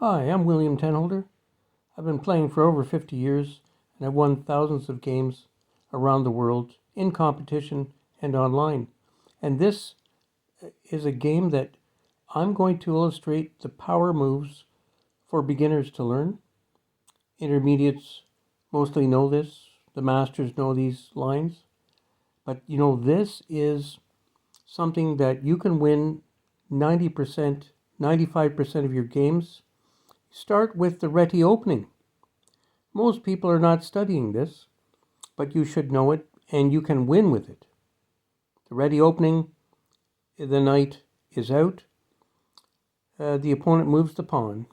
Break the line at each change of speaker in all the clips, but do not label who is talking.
Hi, I'm William Tenholder. I've been playing for over 50 years and I've won thousands of games around the world in competition and online. And this is a game that I'm going to illustrate the power moves for beginners to learn. Intermediates mostly know this, the masters know these lines. But this is something that you can win 90%, 95% of your games. Start with the Reti opening. Most people are not studying this, but you should know it and you can win with it. The Reti opening, the knight is out. The opponent moves the pawn.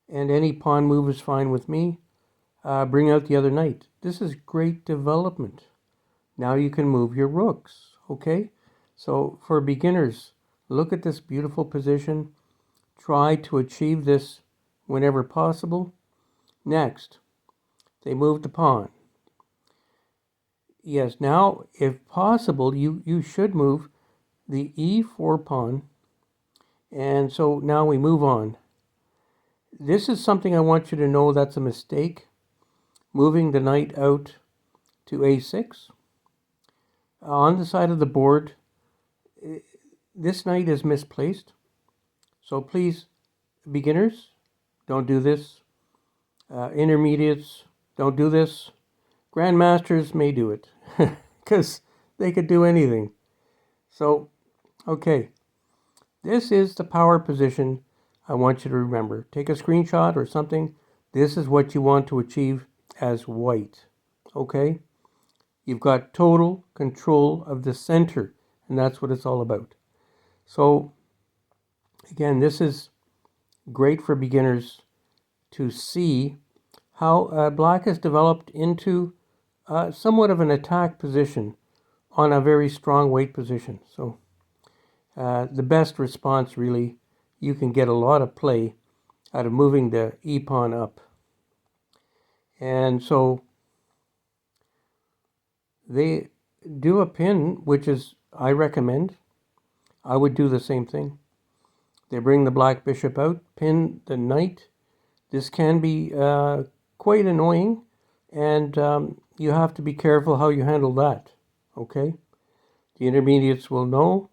And any pawn move is fine with me. Bring out the other knight. This is great development. Now you can move your rooks, okay? So for beginners, look at this beautiful position. Try to achieve this whenever possible. Next, they move the pawn. Yes, now, if possible, you should move the e4 pawn. And so now we move on. This is something I want you to know that's a mistake. Moving the knight out to a6. On the side of the board, this knight is misplaced. So please, beginners, don't do this. Intermediates, don't do this. Grandmasters may do it because they could do anything. So, okay, this is the power position I want you to remember. Take a screenshot or something. This is what you want to achieve as white, okay? You've got total control of the center, and that's what it's all about. So, again, this is great for beginners to see how black has developed into somewhat of an attack position on a very strong white position. So the best response, really, you can get a lot of play out of moving the e-pawn up. And so they do a pin, which is, I recommend. I would do the same thing. They bring the black bishop out, pin the knight. This can be quite annoying, and you have to be careful how you handle that, okay? The intermediates will know.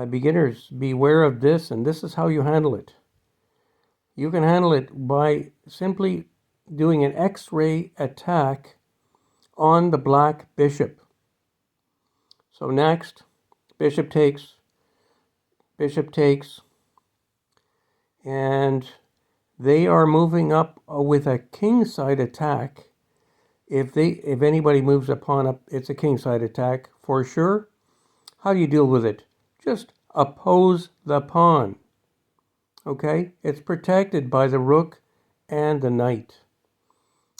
Beginners, beware of this, and this is how you handle it. You can handle it by simply doing an X-ray attack on the black bishop. So next, bishop takes, and they are moving up with a kingside attack. If anybody moves a pawn up, it's a kingside attack for sure. How do you deal with it? Just oppose the pawn. Okay? It's protected by the rook and the knight.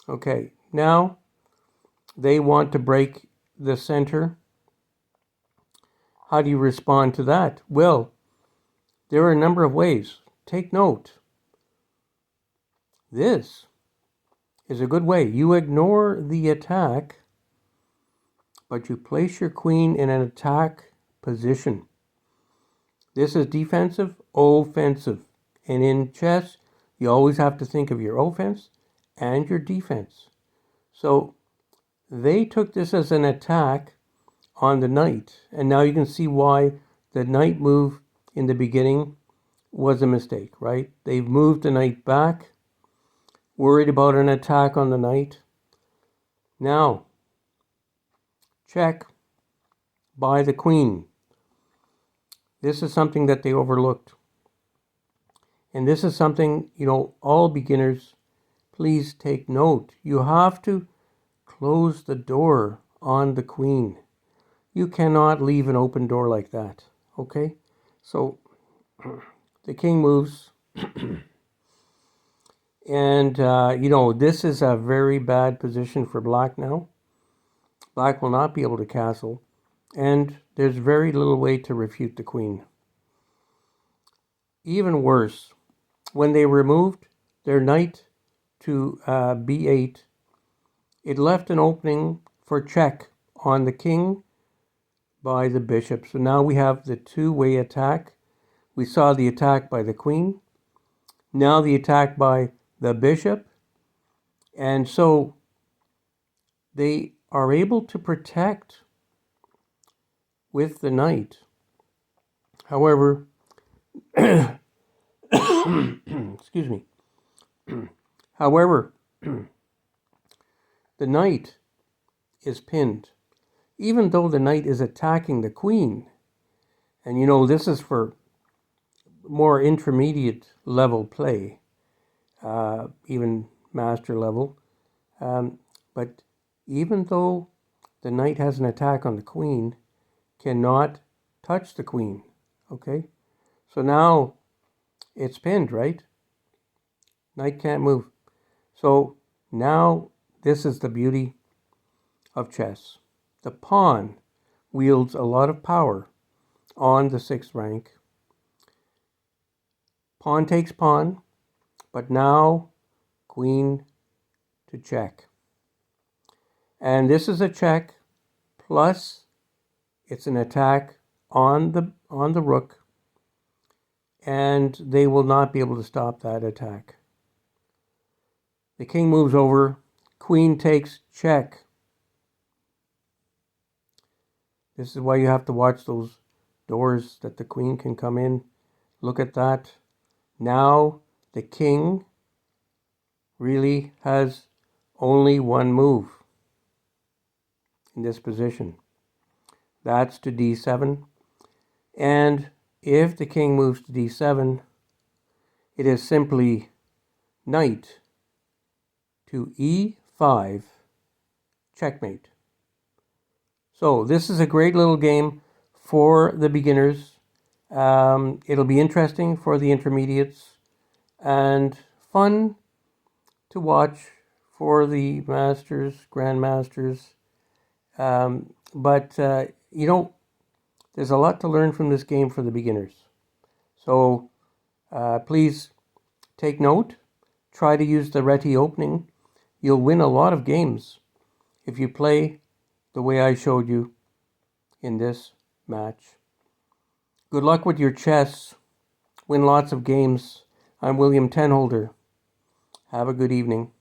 Okay, now they want to break the center. How do you respond to that? Well, there are a number of ways. Take note. This is a good way. You ignore the attack, but you place your queen in an attack position. This is defensive, offensive. And in chess, you always have to think of your offense and your defense. So they took this as an attack on the knight. And now you can see why the knight move in the beginning was a mistake, right? They've moved the knight back, worried about an attack on the knight. Now, check by the queen. This is something that they overlooked. And this is something, all beginners, please take note. You have to close the door on the queen. You cannot leave an open door like that, okay? So the king moves. And, this is a very bad position for black now. Black will not be able to castle. And there's very little way to refute the queen. Even worse, when they removed their knight to b8, it left an opening for check on the king by the bishop. So now we have the two-way attack. We saw the attack by the queen. Now the attack by the bishop. And so they are able to protect with the knight. However, excuse me. However, the knight is pinned. Even though the knight is attacking the queen, and you know, this is for more intermediate level play, even master level. But even though the knight has an attack on the queen, cannot touch the queen. Okay? So now it's pinned, right? Knight can't move. So now this is the beauty of chess. The pawn wields a lot of power on the 6th rank. Pawn takes pawn, but now queen to check. And this is a check, plus it's an attack on the rook, and they will not be able to stop that attack. The king moves over, queen takes check. This is why you have to watch those doors that the queen can come in. Look at that. Now the king really has only one move in this position. That's to d7. And if the king moves to d7, it is simply knight to e5, checkmate. So this is a great little game for the beginners. It'll be interesting for the intermediates and fun to watch for the masters, grandmasters. But you know, there's a lot to learn from this game for the beginners. So please take note. Try to use the Reti opening. You'll win a lot of games if you play the way I showed you in this match. Good luck with your chess. Win lots of games. I'm William Tenholder. Have a good evening.